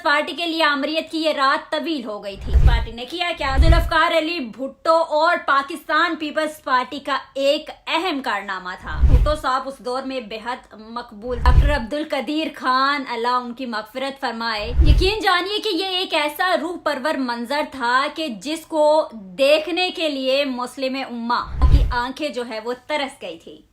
Party के लिए आमरीत की ये रात तवील हो गई थी। पार्टी ने किया क्या? जुल्फकार अली भुट्टो और पाकिस्तान पीपल्स पार्टी का एक अहम कारनामा था। भुट्टो साहब उस दौर में बेहद मकबूल। डॉक्टर अब्दुल कदीर खान अल्लाह उनकी मगफिरत फरमाए, यकीन जानिए कि ये एक ऐसा रूह परवर मंजर था कि जिसको देखने के लिए मुस्लिम उम्मा की आंखें जो है वो तरस गई थी।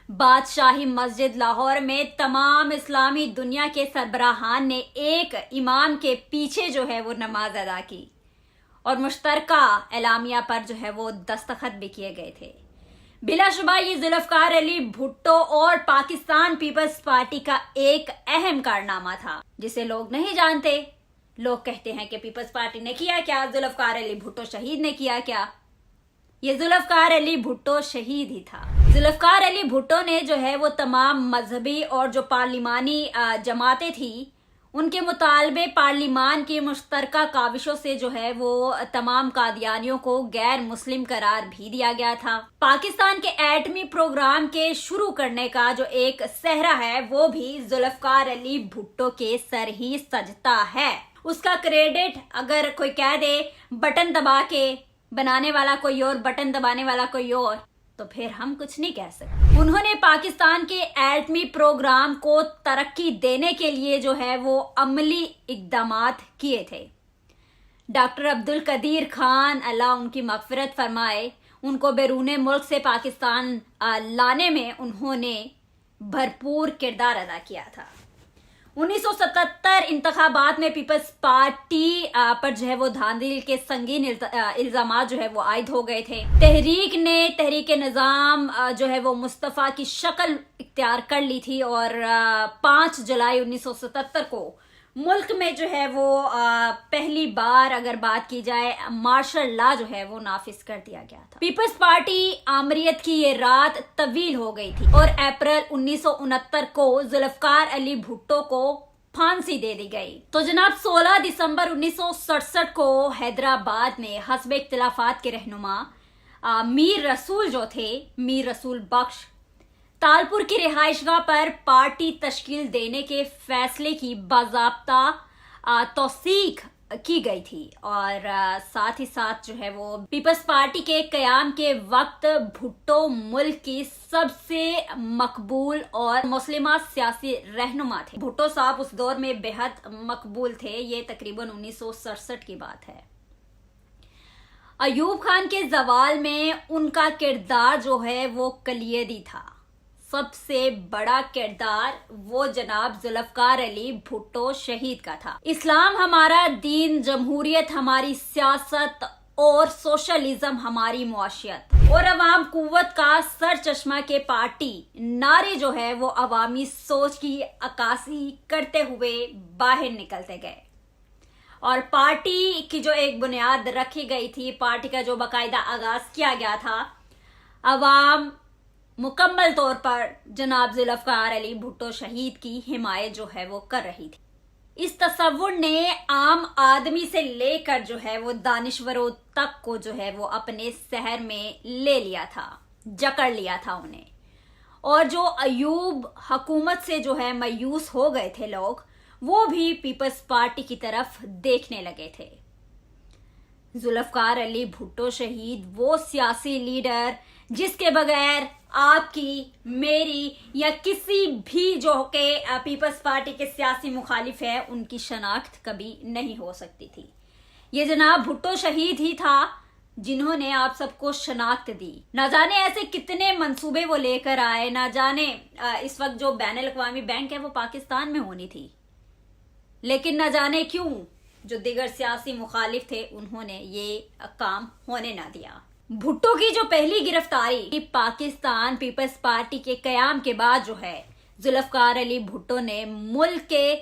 बादशाही मस्जिद लाहौर में तमाम इस्लामी दुनिया के सरबराहान ने एक इमाम के पीछे जो है वो नमाज अदा की और मुश्तरका एलामिया पर जो है वो दस्तखत भी किए गए थे। बिलाशुबा ये जुल्फकार अली भुट्टो और पाकिस्तान पीपल्स पार्टी का एक अहम कारनामा था जिसे लोग नहीं जानते। लोग कहते हैं कि पीपल्स पार्टी ने किया क्या, जुल्फकार अली भुट्टो शहीद ने किया क्या? ये जुल्फकार अली भुट्टो शहीद ही था। जुल्फकार अली भुट्टो ने जो है वो तमाम मजहबी और जो पार्लिमानी जमातें थी उनके मुतालबे पार्लिमान की मुश्तरका काविशों से जो है वो तमाम कादियानियों को गैर मुस्लिम करार भी दिया गया था। पाकिस्तान के एटमी प्रोग्राम के शुरू करने का जो एक सहरा है वो भी जुल्फकार अली भुट्टो के सर ही सजता है। उसका क्रेडिट अगर कोई कह दे बटन दबा के बनाने वाला कोई और, बटन दबाने वाला कोई और, तो फिर हम कुछ नहीं कह सकते। उन्होंने पाकिस्तान के एटमी प्रोग्राम को तरक्की देने के लिए जो है वो अमली इक़दामात किए थे। डॉक्टर अब्दुल कदीर खान अल्लाह उनकी मगफिरत फरमाए, उनको बैरून मुल्क से पाकिस्तान लाने में उन्होंने भरपूर किरदार अदा किया था। 1977 इंतखाबात में पीपल्स पार्टी पर जो है वो धांधली के संगीन इल्जाम जो है वो आयद हो गए थे। तहरीक निज़ाम जो है वो मुस्तफ़ा की शक्ल इख्तियार कर ली थी और 5 जुलाई 1977 को मुल्क में जो है वो पहली बार अगर बात की जाए मार्शल लॉ जो है वो नाफिज कर दिया गया था। पीपल्स पार्टी आमरीत की ये रात तवील हो गई थी और अप्रैल 1969 को जुल्फकार अली भुट्टो को फांसी दे दी गई। तो जनाब 16 दिसंबर 1967 को हैदराबाद में हस्ब इख्तिलाफात के रहनुमा मीर रसूल जो थे, मीर रसूल बख्श, तालपुर की रिहाइशगाह पर पार्टी तश्कील देने के फैसले की बाज़ाब्ता तौसीक की गई थी और साथ ही साथ जो है वो पीपल्स पार्टी के कयाम के वक्त भुट्टो मुल्क की सबसे मकबूल और मुस्लिमा सियासी रहनुमा थे। भुट्टो साहब उस दौर में बेहद मकबूल थे। ये तकरीबन 1967 की बात है। अयूब खान के जवाल में उनका किरदार जो है वो कलियदी था। सबसे बड़ा किरदार वो जनाब जुल्फकार अली भुट्टो शहीद का था। इस्लाम हमारा दीन, जमहूरियत हमारी सियासत और सोशलिज्म हमारी मुआशियत और अवाम कुव्वत का सर चश्मा के पार्टी नारे जो है वो अवामी सोच की अक्कासी करते हुए बाहर निकलते गए और पार्टी की जो एक बुनियाद रखी गई थी, पार्टी का जो बाकायदा आगाज किया गया था, अवाम मुकम्मल तौर पर जनाब जुल्फकार अली भुट्टो शहीद की हिमायत जो है वो कर रही थी। इस तसव्वुर ने आम आदमी से लेकर जो है वो दानिश्वरों तक को जो है वो अपने शहर में ले लिया था, जकड़ लिया था उन्हें। और जो अयूब हुकूमत से जो है मायूस हो गए थे लोग, वो भी पीपल्स पार्टी की तरफ देखने लगे थे। जुल्फकार अली भुट्टो शहीद वो सियासी लीडर जिसके बगैर आपकी, मेरी या किसी भी जो के पीपल्स पार्टी के सियासी मुखालिफ है उनकी शनाख्त कभी नहीं हो सकती थी। ये जनाब भुट्टो शहीद ही था जिन्होंने आप सबको शनाख्त दी। ना जाने ऐसे कितने मंसूबे वो लेकर आए, ना जाने इस वक्त जो बैनुल अक़वामी बैंक है वो पाकिस्तान में होनी थी, लेकिन न जाने क्यों जो दिगर सियासी मुखालिफ थे उन्होंने ये काम होने ना दिया। भुट्टो की जो पहली गिरफ्तारी पाकिस्तान पीपल्स पार्टी के कयाम के बाद जो है जुल्फकार अली भुट्टो ने मुल्क के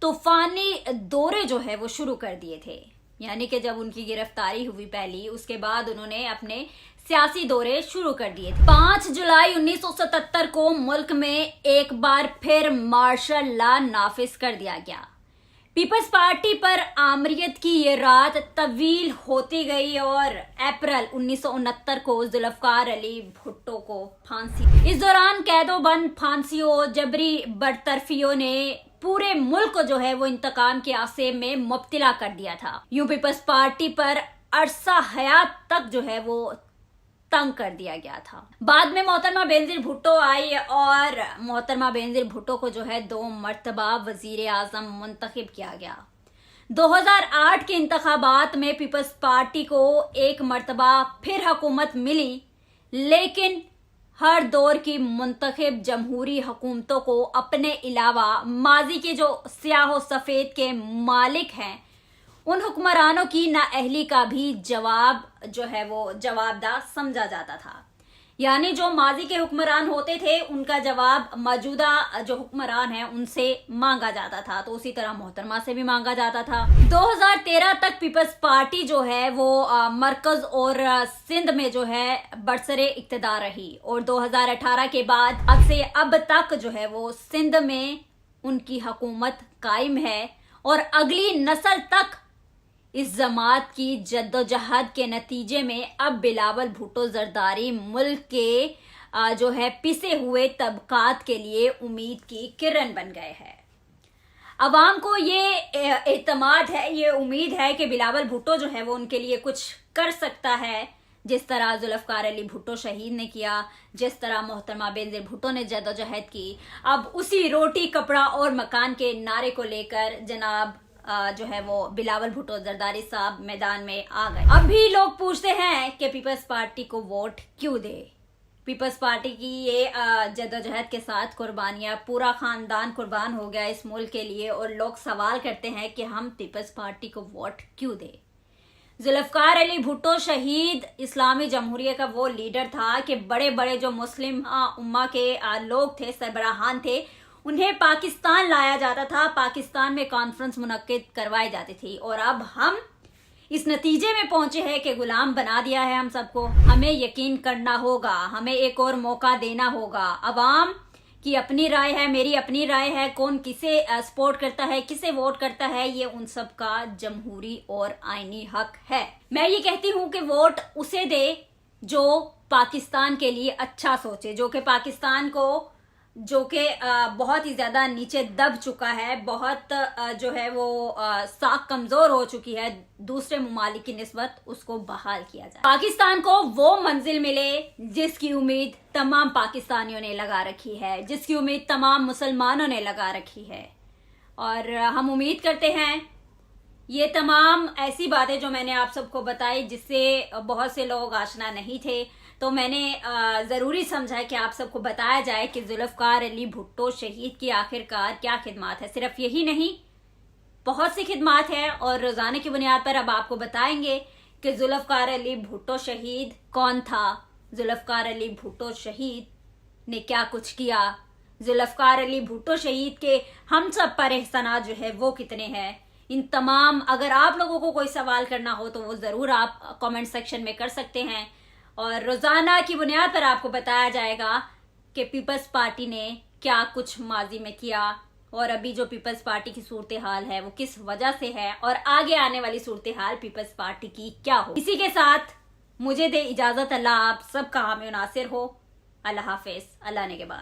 तूफानी दौरे जो है वो शुरू कर दिए थे। यानी कि जब उनकी गिरफ्तारी हुई पहली, उसके बाद उन्होंने अपने सियासी दौरे शुरू कर दिए थे। 5 जुलाई 1977 को मुल्क में एक बार फिर मार्शल लॉ नाफिज कर दिया गया। पीपल्स पार्टी पर आमरीत की ये रात तवील होती गई और अप्रैल 1969 को जुल्फकार अली भुट्टो को फांसी। इस दौरान कैदोबंद, फांसियों, जबरी बरतरफियों ने पूरे मुल्क को जो है वो इंतकाम के आसे में मुब्तला कर दिया था। यूं पीपल्स पार्टी पर अरसा हयात तक जो है वो तंग कर दिया गया था। बाद में मोहतरमा बेनजीर भुट्टो आई और मोहतरमा बेनजीर भुट्टो को जो है 2 मरतबा वजीर आजम मुंतखब किया गया। 2008 के इंतखाबात में पीपल्स पार्टी को 1 मरतबा फिर हुकूमत मिली, लेकिन हर दौर की मुंतखब जमहूरी हुकूमतों को अपने अलावा माजी के जो स्याह व सफेद के मालिक हैं उन हुक्मरानों की नाअहली का भी जवाब जो है वो जवाबदा समझा जाता था। यानी जो माजी के हुक्मरान होते थे उनका जवाब मौजूदा जो हुक्मरान हैं उनसे मांगा जाता था, तो उसी तरह मोहतरमा से भी मांगा जाता था। 2013 तक पीपल्स पार्टी जो है वो मरकज और सिंध में जो है बरसरे इक्तदार रही और 2018 के बाद अब से अब तक जो है वो सिंध में उनकी हुकूमत कायम है और अगली नस्ल तक इस जमात की जद्दोजहद के नतीजे में अब बिलावल भुट्टो जरदारी मुल्क के जो है पिसे हुए तबकात के लिए उम्मीद की किरण बन गए हैं। अवाम को ये एतमाद है, ये उम्मीद है कि बिलावल भुट्टो जो है वो उनके लिए कुछ कर सकता है, जिस तरह जुल्फकार अली भुट्टो शहीद ने किया, जिस तरह मोहतरमा बेनजीर भुट्टो ने जद्दोजहद की। अब उसी रोटी कपड़ा और मकान के नारे को लेकर जनाब जो है वो बिलावल भुट्टो जरदारी साहब मैदान में आ गए। अब भी लोग पूछते हैं कि पीपल्स पार्टी को वोट क्यों दे। पीपल्स पार्टी की ये जद्दोजहद के साथ कुर्बानियां, पूरा खानदान कुर्बान हो गया इस मुल्क के लिए और लोग सवाल करते हैं कि हम पीपल्स पार्टी को वोट क्यों दे। जुल्फकार अली भुट्टो शहीद इस्लामी जमहूरिया का वो लीडर था कि बड़े बड़े जो मुस्लिम उम्मा के लोग थे, सरबराहान थे, उन्हें पाकिस्तान लाया जाता था, पाकिस्तान में कॉन्फ्रेंस मुनक्किद करवाई जाती थी और अब हम इस नतीजे में पहुंचे हैं कि गुलाम बना दिया है हम सबको। हमें यकीन करना होगा, हमें एक और मौका देना होगा। अवाम की अपनी राय है, मेरी अपनी राय है, कौन किसे सपोर्ट करता है, किसे वोट करता है, ये उन सब का जमहूरी और आईनी हक है। मैं ये कहती हूँ कि वोट उसे दे जो पाकिस्तान के लिए अच्छा सोचे, जो कि पाकिस्तान को जो कि बहुत ही ज्यादा नीचे दब चुका है, बहुत जो है वो साख कमजोर हो चुकी है दूसरे ममालिक की निस्बत, उसको बहाल किया जाए। पाकिस्तान को वो मंजिल मिले जिसकी उम्मीद तमाम पाकिस्तानियों ने लगा रखी है, जिसकी उम्मीद तमाम मुसलमानों ने लगा रखी है। और हम उम्मीद करते हैं ये तमाम ऐसी बातें जो मैंने आप सबको बताई जिससे बहुत से लोग आशना नहीं थे, तो मैंने ज़रूरी समझा कि आप सबको बताया जाए कि जुल्फकार अली भुट्टो शहीद की आखिरकार क्या खिदमत है। सिर्फ यही नहीं, बहुत सी खिदमत है और रोज़ाना की बुनियाद पर अब आपको बताएंगे कि जुल्फकार अली भुट्टो शहीद कौन था, जुल्फकार अली भुट्टो शहीद ने क्या कुछ किया, जुल्फकार अली भुट्टो शहीद के हम सब पर एहसानात जो है वो कितने हैं। इन तमाम अगर आप लोगों को कोई सवाल करना हो तो वो ज़रूर आप कमेंट सेक्शन में कर सकते हैं और रोज़ाना की बुनियाद पर आपको बताया जाएगा कि पीपल्स पार्टी ने क्या कुछ माजी में किया और अभी जो पीपल्स पार्टी की सूरत हाल है वो किस वजह से है और आगे आने वाली सूरत हाल पीपल्स पार्टी की क्या हो। इसी के साथ मुझे दे इजाज़त, अल्लाह आप सबका हामी नासिर हो। अल्लाह हाफिज, अल्लाह ने के बाद।